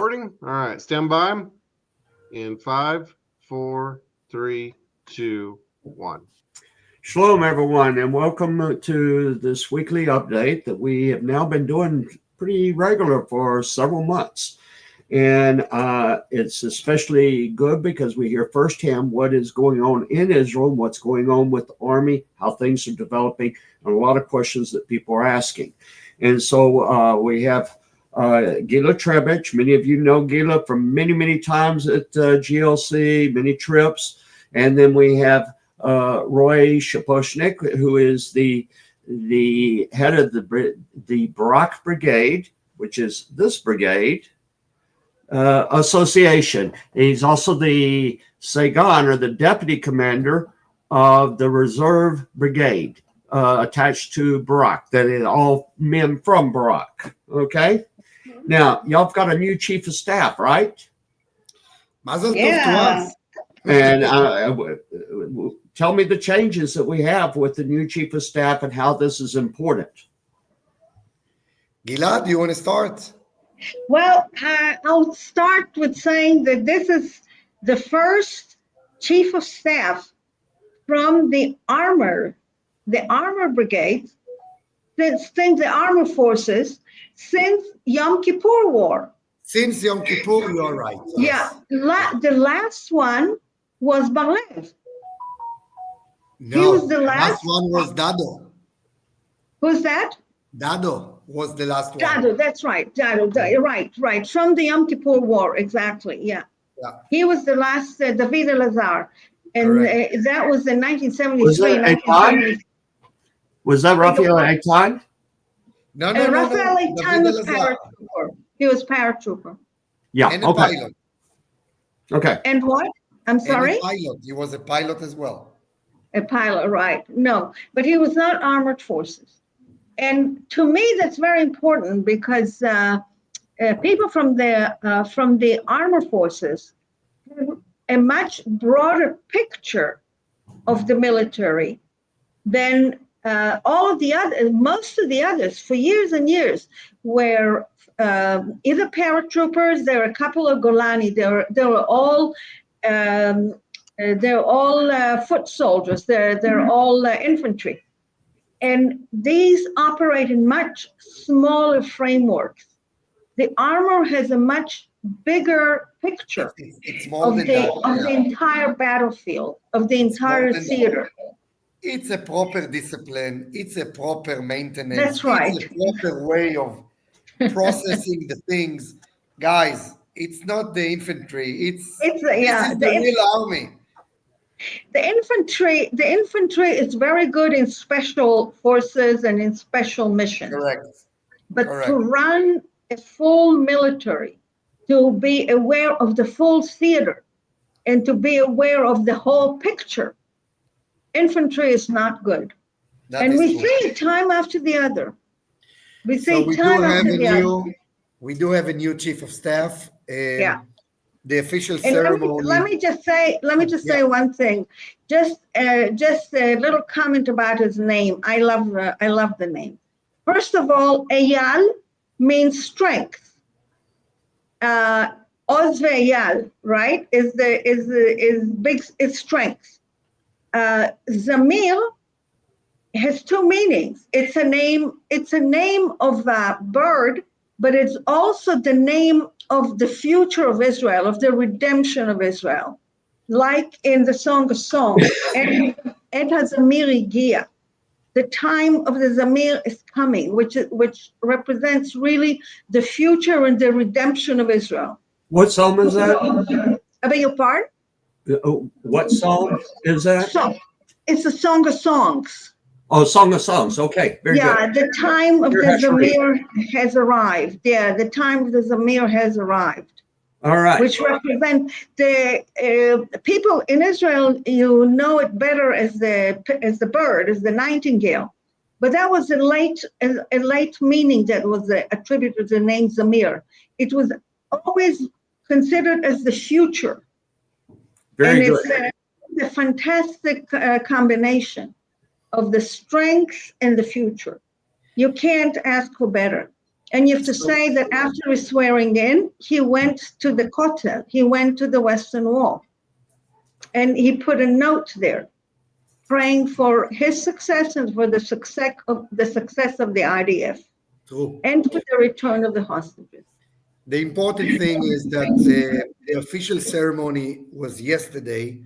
recording? All right, stand by. In 5, 4, 3, 2, 1. Shalom, everyone, and welcome to this weekly update that we have now been doing pretty regular for several months. And it's especially good because we hear firsthand what is going on in Israel, what's going on with the army, how things are developing, and a lot of questions that people are asking. And so we have Gilla Treibich. Many of you know Gilla from many times at GLC, many trips. And then we have Roy Shaposhnik, who is the head of the Barak Brigade, which is this brigade association. He's also the Sagan, or the deputy commander of the Reserve Brigade attached to Barak. That is all men from Barak. Okay. Now y'all have got a new chief of staff, right? Mazel tov to us. And tell me the changes that we have with the new chief of staff and how this is important. Gilla, do you want to start? Well, I'll start with saying that this is the first chief of staff from the armor brigade, since the armor forces, since Yom Kippur War. Since Yom Kippur, you're right. Yes. Yeah, the last one was Barak. No, he was the last one was Dado. Who's that? Dado was the last one. Dado, that's right. Dado, right. From the Yom Kippur War, exactly. Yeah. He was the last David Elazar, and that was in 1973. Was that Raphael Eitan? No. Raphael Eitan was paratrooper. He was paratrooper. Yeah. And a pilot. Okay. And what? I'm sorry? And a pilot. He was a pilot as well. A pilot, right. No, but he was not armored forces. And to me, that's very important because people from the armor forces have a much broader picture of the military than most of the others for years and years were either paratroopers. There were a couple of Golani. They were all foot soldiers. They're all infantry. And these operate in much smaller frameworks. The armor has a much bigger picture of the entire battlefield, of the entire theater. It's a proper discipline. It's a proper maintenance. That's right. It's a proper way of processing the things. Guys, it's not the infantry. It's the real army. The infantry is very good in special forces and in special missions. Correct. But to run a full military, to be aware of the full theater, and to be aware of the whole picture, infantry is not good. And we see it time after the other. We do have a new chief of staff. The official and ceremony. Let me just say one thing. Just a little comment about his name. I love the name. First of all, Eyal means strength. Oz ve'Eyal, right? Is big. It's strength. Zamir has two meanings. It's a name of a bird, but it's also the name of the future of Israel, of the redemption of Israel, like in the Song of Songs. And Zamir Gilla, the time of the Zamir is coming, which represents really the future and the redemption of Israel. What psalm is that? I beg your pardon? What psalm is that? It's a Song of Songs. Oh, Song of Songs. Okay, very good. Yeah, the time of the Zamir has arrived. Yeah, the time of the Zamir has arrived. All right. Which represent the people in Israel. You know it better as the bird, as the nightingale. But that was a late meaning that was attributed to the name Zamir. It was always considered as the future. Very good. It's a fantastic combination of the strength and the future. You can't ask for better. And you have to say that after his swearing in, he went to the Kotel, he went to the Western Wall, and he put a note there, praying for his success and for the success of the IDF. True. And for the return of the hostages. The important thing is that the official ceremony was yesterday,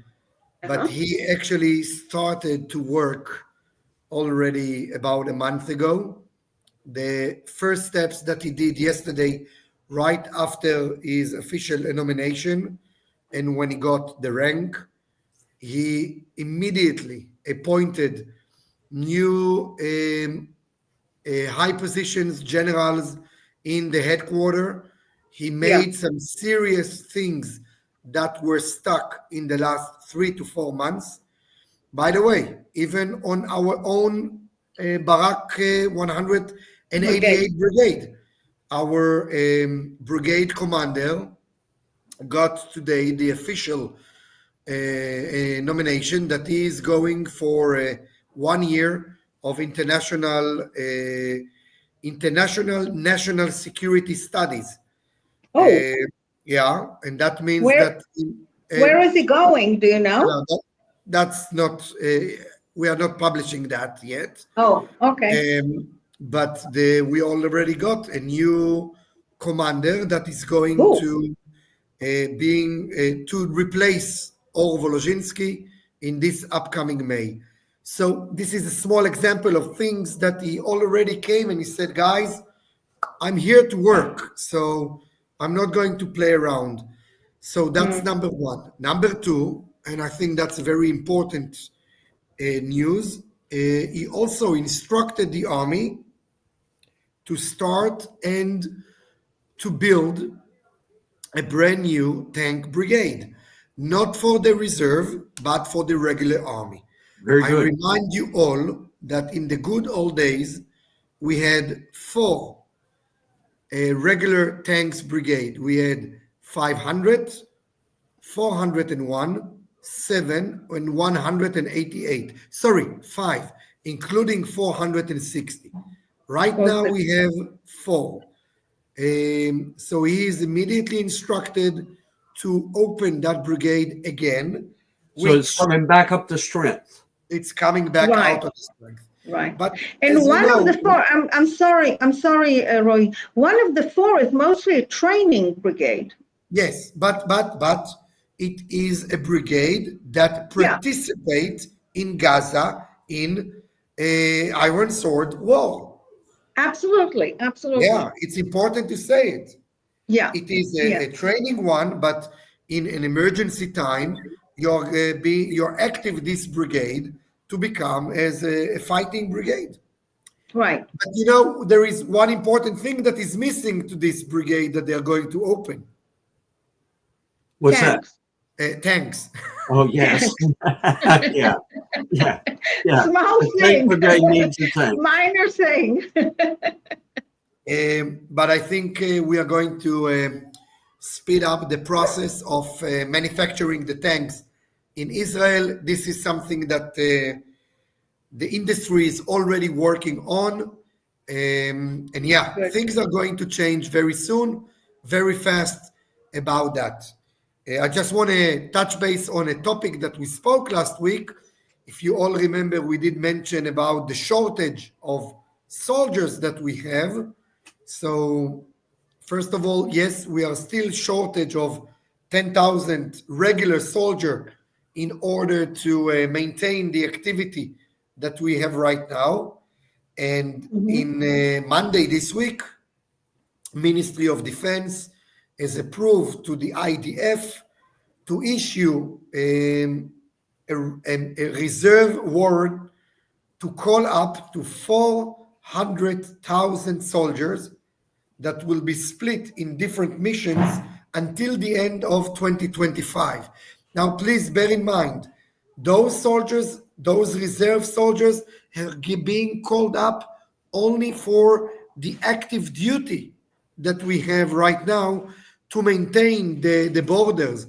but he actually started to work already about a month ago. The first steps that he did yesterday, right after his official nomination, and when he got the rank, he immediately appointed new high positions, generals in the headquarters. He made some serious things that were stuck in the last 3 to 4 months. By the way, even on our own Barak 188 Brigade, our brigade commander got today the official nomination that he is going for 1 year of international national security studies. Yeah, and that means that. Where is he going? Do you know? That's not. We are not publishing that yet. Oh, okay. But we already got a new commander that is going to to replace Or Volozhinsky in this upcoming May. So this is a small example of things that he already came and he said, guys, I'm here to work, so I'm not going to play around. So that's number one. Number two, and I think that's very important news, he also instructed the army to start and to build a brand new tank brigade, not for the reserve, but for the regular army. I remind you all that in the good old days, we had 4 regular tanks brigade. We had 500, 401, 7, and 188. Sorry, 5, including 460. Right now we have 4. So he is immediately instructed to open that brigade again. So it's coming back up to strength. It's coming back out of strength. Right. But and one of the 4, I'm sorry, Roy. One of the 4 is mostly a training brigade. Yes, but it is a brigade that participates in Gaza in a Iron Sword war. Absolutely. Yeah, it's important to say it. Yeah. It is a training one, but in an emergency time, you're active this brigade to become as a fighting brigade. Right. But there is one important thing that is missing to this brigade that they are going to open. What's tanks. That? Tanks. Oh, yes. yeah. Small thing. Brigade needs a tank. Minor thing. But I think we are going to speed up the process of manufacturing the tanks in Israel. This is something that the industry is already working on. And things are going to change very soon, very fast about that. I just want to touch base on a topic that we spoke last week. If you all remember, we did mention about the shortage of soldiers that we have. So first of all, yes, we are still shortage of 10,000 regular soldiers in order to maintain the activity that we have right now. And in Monday this week, Ministry of Defense has approved to the IDF to issue a reserve warrant to call up to 400,000 soldiers that will be split in different missions until the end of 2025. Now, please bear in mind, those soldiers, those reserve soldiers are being called up only for the active duty that we have right now to maintain the borders.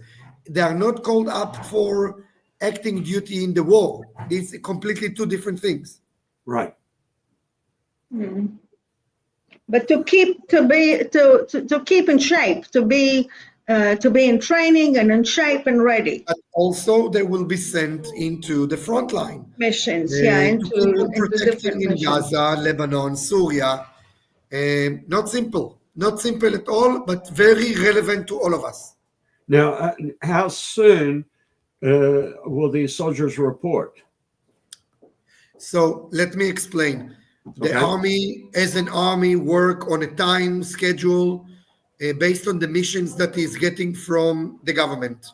They are not called up for acting duty in the war. These are completely 2 different things. Right. but to keep in shape, to be in training and in shape and ready. But also they will be sent into the front line Missions, to keep on into protecting different in missions. Gaza, Lebanon, Syria. Not simple at all, but very relevant to all of us. Now, how soon will these soldiers report? So let me explain. The Okay. army, as an army, work on a time schedule based on the missions that is getting from the government.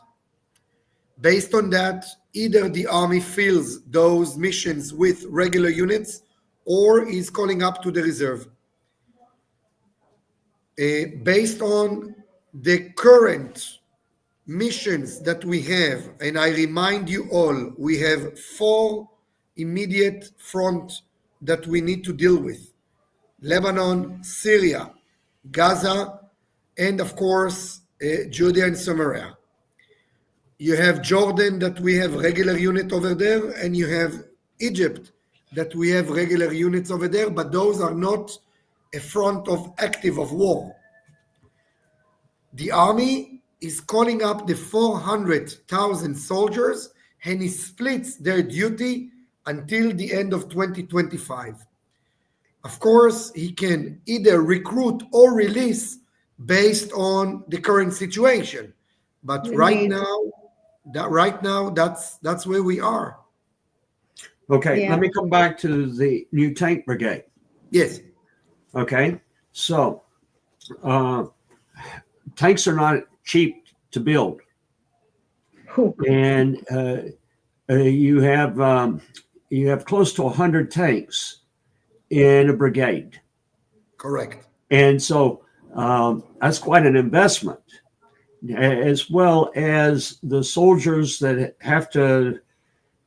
Based on that, either the army fills those missions with regular units or is calling up to the reserve. Based on the current missions that we have, and I remind you all, we have 4 immediate front that we need to deal with: Lebanon, Syria, Gaza, and of course, Judea and Samaria. You have Jordan that we have regular unit over there, and you have Egypt that we have regular units over there, but those are not a front of active of war. The army is calling up the 400,000 soldiers, and he splits their duty until the end of 2025. Of course, he can either recruit or release based on the current situation. But right now, that's where we are. Okay, Yeah. let me come back to the new tank brigade. Yes, Okay, so tanks are not cheap to build, and you have close to 100 tanks in a brigade, correct. and so that's quite an investment, as well as the soldiers that have to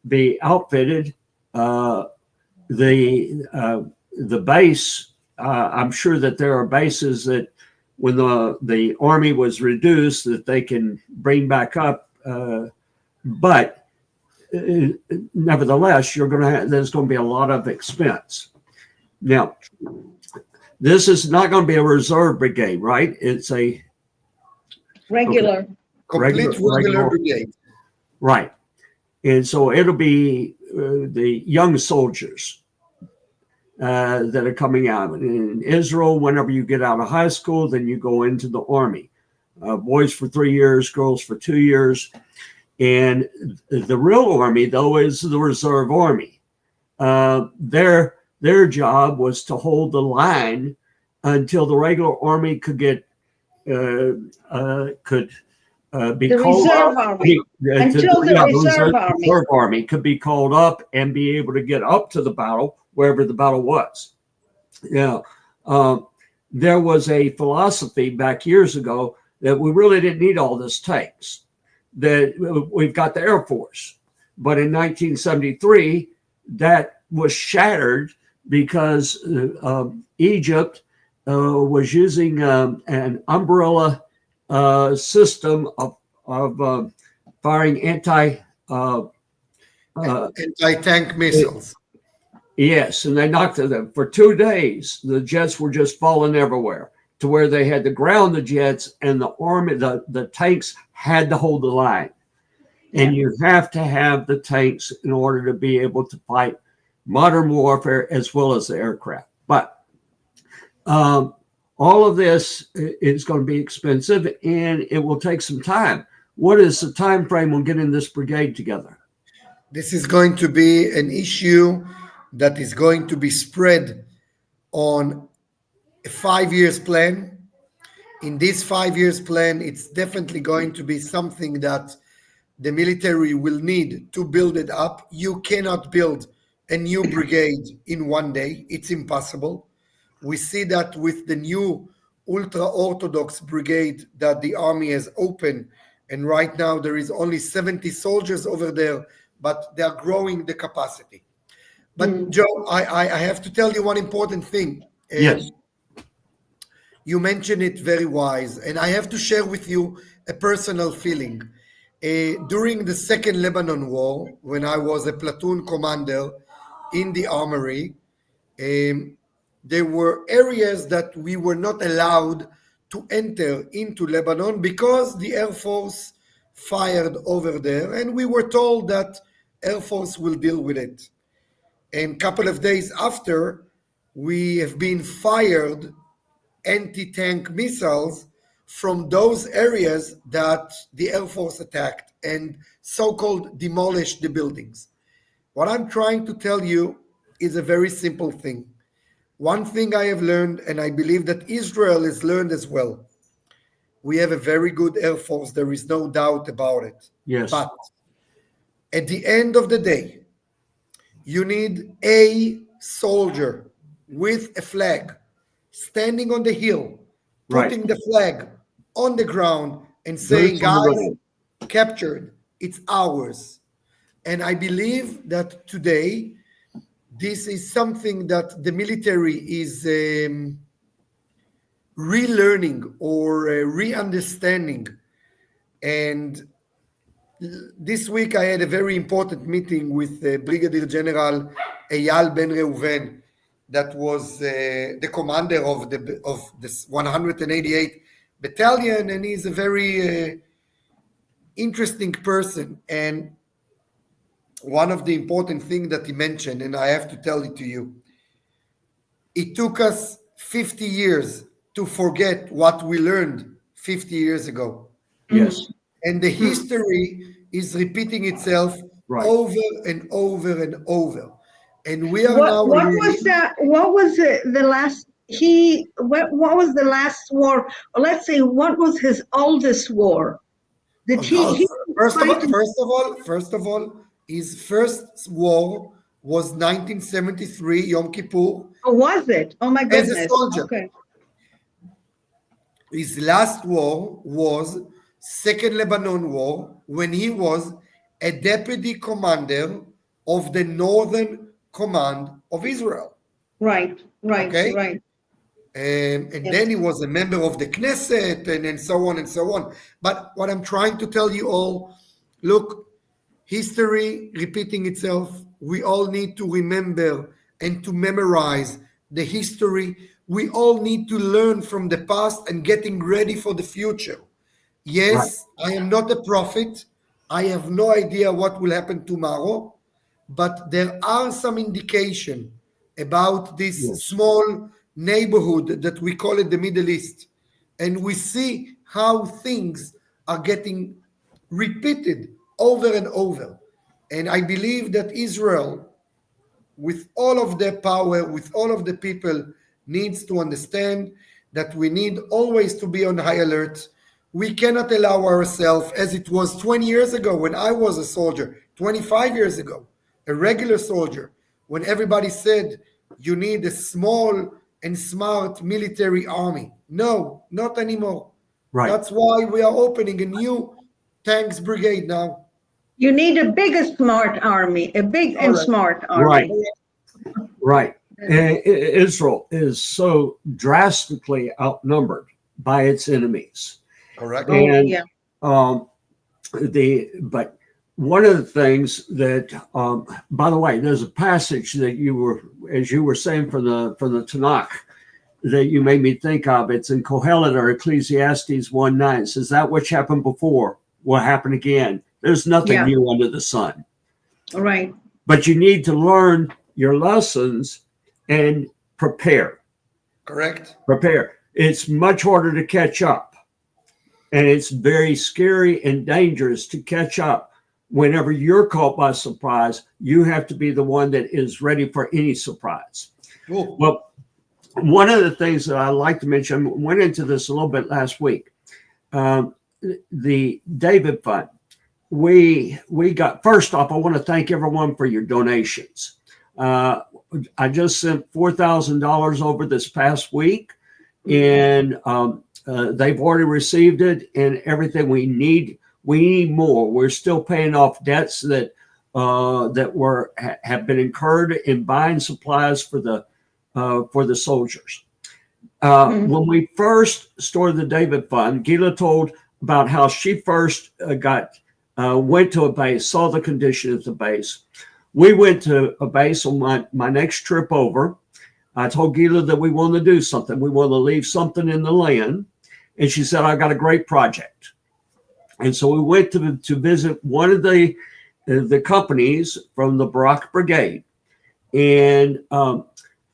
be outfitted. The base. I'm sure that there are bases that, when the army was reduced, that they can bring back up, but nevertheless, there's going to be a lot of expense. Now, this is not going to be a reserve brigade, right? It's a Regular. Complete regular brigade. Right. And so it'll be the young soldiers that are coming out. In Israel, whenever you get out of high school, then you go into the army. Boys for 3 years, girls for 2 years. And the real army, though, is the reserve army. Their job was to hold the line until the regular army could get be The called reserve up. army. Until the reserve army. Reserve army could be called up and be able to get up to the battle, wherever the battle was. Yeah, there was a philosophy back years ago that we really didn't need all this tanks. That we've got the Air Force, but in 1973 that was shattered because Egypt was using an umbrella system of firing anti-tank missiles. Yes, and they knocked them for 2 days. The jets were just falling everywhere, to where they had to ground the jets, and the army, the tanks had to hold the line. And you have to have the tanks in order to be able to fight modern warfare as well as the aircraft. But all of this is going to be expensive, and it will take some time. What is the time frame on getting this brigade together? This is going to be an issue that is going to be spread on a 5 years plan. In this 5 years plan, it's definitely going to be something that the military will need to build it up. You cannot build a new brigade in one day. It's impossible. We see that with the new ultra-Orthodox brigade that the army has opened. And right now there is only 70 soldiers over there, but they are growing the capacity. But Joe, I have to tell you one important thing. Yes. You mentioned it very wise, and I have to share with you a personal feeling. During the Second Lebanon War, when I was a platoon commander in the armory, there were areas that we were not allowed to enter into Lebanon because the Air Force fired over there, and we were told that Air Force will deal with it. And a couple of days after, we have been fired anti-tank missiles from those areas that the Air Force attacked and so-called demolished the buildings. What I'm trying to tell you is a very simple thing. One thing I have learned, and I believe that Israel has learned as well, we have a very good Air Force. There is no doubt about it. Yes. But at the end of the day, you need a soldier with a flag standing on the hill, putting the flag on the ground and saying, guys, captured, it's ours. And I believe that today, this is something that the military is relearning or re-understanding. And this week I had a very important meeting with Brigadier General Eyal Ben Reuven, that was the commander of this 188 battalion, and he's a very interesting person. And one of the important things that he mentioned, and I have to tell it to you, it took us 50 years to forget what we learned 50 years ago. Yes. And the history is repeating itself over and over and over. And we are now. What was that? What was the last? What was the last war? Or let's say, what was his oldest war? First of all, his first war was 1973, Yom Kippur. Oh, was it? Oh my goodness! As a soldier. Okay. His last war was Second Lebanon War, when he was a deputy commander of the Northern Command of Israel. Right. And then he was a member of the Knesset and so on and so on. But what I'm trying to tell you all, look, history repeating itself. We all need to remember and to memorize the history. We all need to learn from the past and getting ready for the future. Yes, I am not a prophet. I have no idea what will happen tomorrow, but there are some indication about this small neighborhood that we call it the Middle East. And we see how things are getting repeated over and over. And I believe that Israel, with all of their power, with all of the people, needs to understand that we need always to be on high alert. We cannot allow ourselves, as it was 20 years ago when I was a soldier, 25 years ago, a regular soldier, when everybody said you need a small and smart military army. No, not anymore. That's why we are opening a new tanks brigade now. You need a big and smart army, a big and smart army. Right. Israel is so drastically outnumbered by its enemies. Correct. And but one of the things that, by the way, there's a passage that as you were saying from the Tanakh, that you made me think of. It's in Kohelet or Ecclesiastes 1:9. It says that which happened before will happen again. There's nothing new under the sun. Right. But you need to learn your lessons and prepare. Correct. Prepare. It's much harder to catch up. And it's very scary and dangerous to catch up. Whenever you're caught by surprise, you have to be the one that is ready for any surprise. Cool. Well, one of the things that I like to mention, I went into this a little bit last week, the David Fund. We got, first off, I want to thank everyone for your donations. I just sent $4,000 over this past week, and they've already received it, and everything we need more. We're still paying off debts that have been incurred in buying supplies for the soldiers. When we first started the David Fund, Gilla told about how she first went to a base, saw the condition at the base. We went to a base on my next trip over. I told Gilla that we want to do something. We want to leave something in the land. And she said, I got a great project. And so we went to visit one of the companies from the Barak Brigade. And,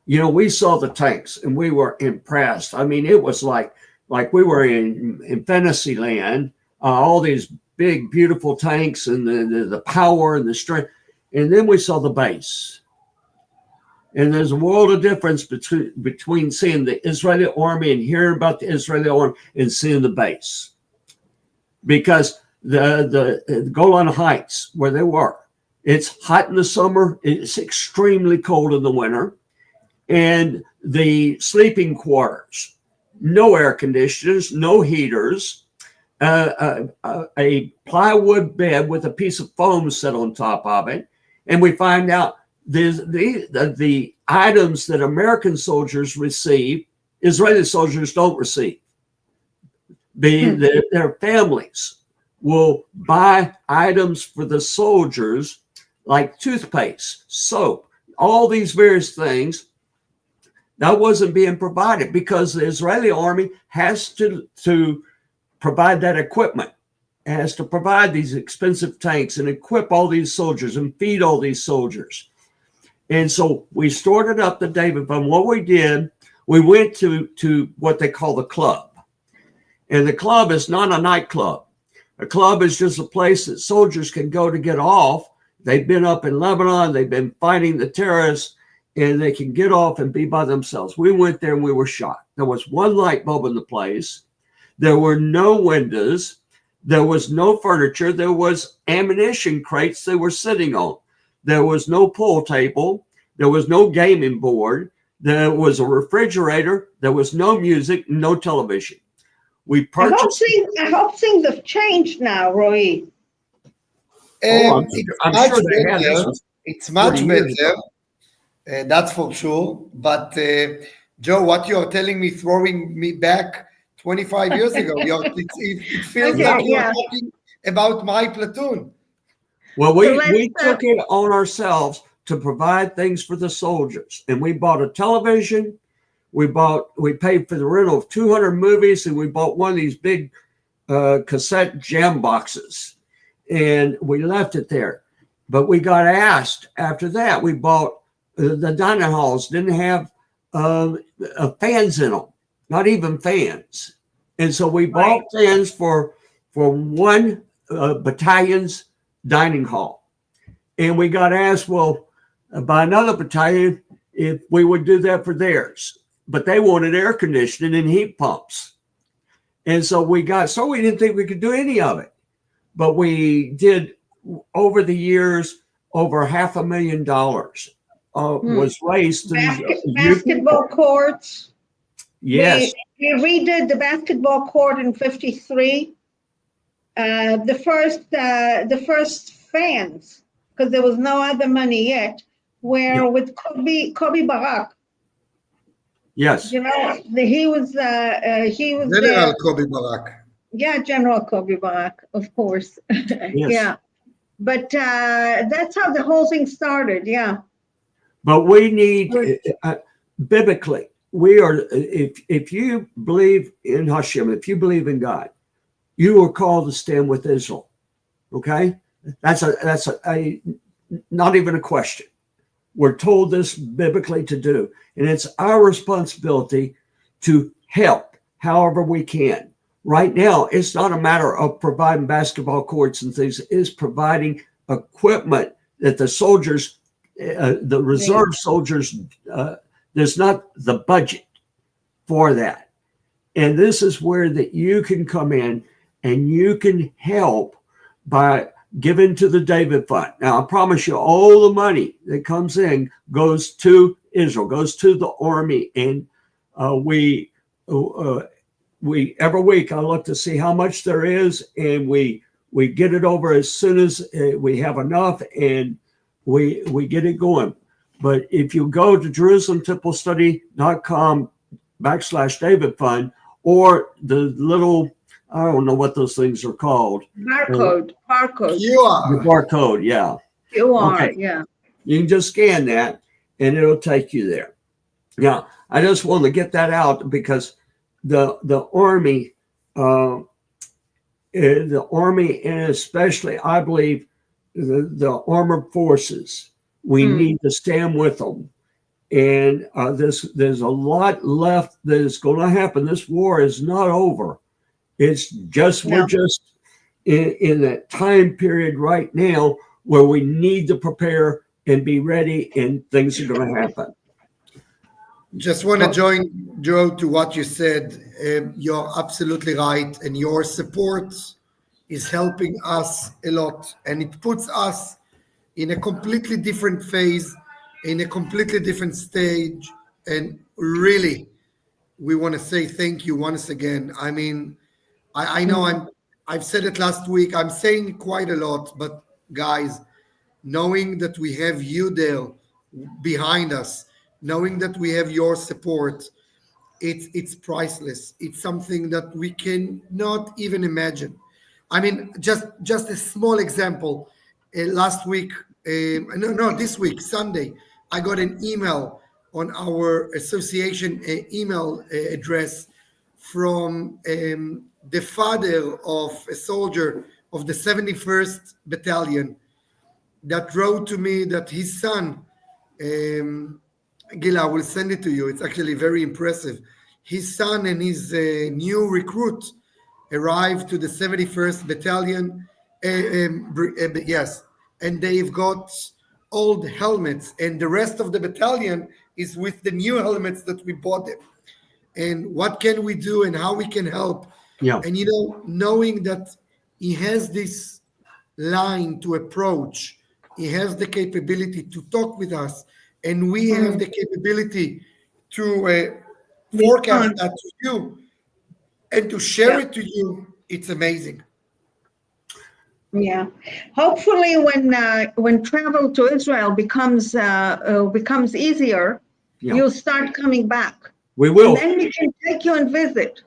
we saw the tanks and we were impressed. I mean, it was like we were in fantasy land, all these big, beautiful tanks and the power and the strength. And then we saw the base. And there's a world of difference between seeing the Israeli army and hearing about the Israeli army and seeing the base. Because the Golan Heights, where they were, it's hot in the summer, it's extremely cold in the winter. And the sleeping quarters, no air conditioners, no heaters, a plywood bed with a piece of foam set on top of it. And we find out the items that American soldiers receive, Israeli soldiers don't receive. Their families will buy items for the soldiers like toothpaste, soap, all these various things. That wasn't being provided because the Israeli army has to provide that equipment, has to provide these expensive tanks and equip all these soldiers and feed all these soldiers. And so we started up the David Fund. What we did, we went to what they call the club. And the club is not a nightclub. A club is just a place that soldiers can go to get off. They've been up in Lebanon. They've been fighting the terrorists, and they can get off and be by themselves. We went there and we were shocked. There was one light bulb in the place. There were no windows. There was no furniture. There was ammunition crates they were sitting on. There was no pool table. There was no gaming board. There was a refrigerator. There was no music, no television. We purchased. I hope things have changed now, Roy. I'm sure they have. It's much better. That's for sure. But Joe, what you are telling me, throwing me back 25 years ago, it feels like you're talking about my platoon. Well, we took it on ourselves to provide things for the soldiers, and we bought a television. We paid for the rental of 200 movies, and we bought one of these big cassette jam boxes, and we left it there. But we got asked after that. We bought the dining halls didn't have fans in them, not even fans, and so we bought fans for one battalion's dining hall, and we got asked, by another battalion if we would do that for theirs, but they wanted air conditioning and heat pumps, and so we didn't think we could do any of it, but we did over the years. Over $500,000 was raised. Basketball courts. Yes, we redid the basketball court in '53. The first fans, because there was no other money yet, were with Kobe Barak. Yes. He was General Kobe Barak. Yeah, General Kobe Barak, of course. Yes. Yeah. But that's how the whole thing started. Yeah. But we need biblically, we are, if you believe in Hashem, if you believe in God, you are called to stand with Israel. Okay? That's not even a question. We're told this biblically to do. And it's our responsibility to help however we can. Right now, it's not a matter of providing basketball courts and things. It's providing equipment that the soldiers, the reserve soldiers, there's not the budget for that. And this is where that you can come in and you can help by giving to the David Fund. Now, I promise you, all the money that comes in goes to Israel, goes to the army. And we every week I look to see how much there is, and we get it over as soon as we have enough, and we get it going. But if you go to JerusalemTempleStudy.com/David Fund, or the little, I don't know what those things are called. Barcode. QR. The barcode, yeah. QR, Okay. yeah. You can just scan that, and it'll take you there. Yeah, I just want to get that out because the Army, the Army, and especially I believe the armored forces, we need to stand with them. And there's a lot left that is going to happen. This war is not over. It's just we're No. just in that time period right now where we need to prepare and be ready, and things are going to happen. Just want to join, Joe, to what you said. You're absolutely right, and your support is helping us a lot, and it puts us in a completely different phase, in a completely different stage, and really, we want to say thank you once again. I mean, I know I've said it last week. I'm saying quite a lot, but guys, knowing that we have you there behind us, knowing that we have your support, it's priceless. It's something that we cannot even imagine. I mean, just a small example. Last week, no, this week, Sunday, I got an email on our association email address from the father of a soldier of the 71st Battalion that wrote to me that his son, Gilla, I will send it to you. It's actually very impressive. His son and his new recruit arrived to the 71st Battalion. Yes, and they've got old helmets, and the rest of the battalion is with the new helmets that we bought them. And what can we do and how we can help? Yeah. And knowing that he has this line to approach, he has the capability to talk with us, and we have the capability to forecast that to you and to share it to you. It's amazing. Yeah. Hopefully, when travel to Israel becomes easier, Yeah. you'll start coming back. We will. And then we can take you and visit.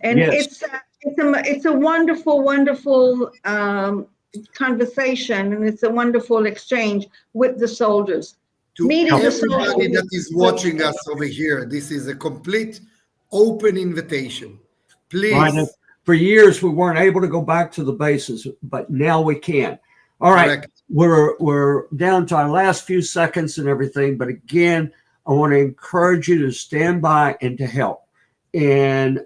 And Yes. it's a wonderful, wonderful conversation, and it's a wonderful exchange with the soldiers. To Meeting the everybody soldiers. that is watching us over here, this is a complete open invitation. Please. Right. For years, we weren't able to go back to the bases, but now we can. All right. Correct. We're down to our last few seconds and everything. But again, I want to encourage you to stand by and to help. And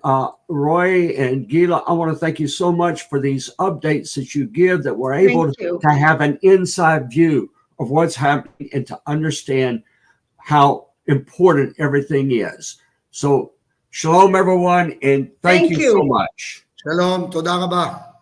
Roy and Gila, I want to thank you so much for these updates that you give, that we're able to have an inside view of what's happening and to understand how important everything is. So shalom, everyone, and thank you so much. Shalom, toda rabah.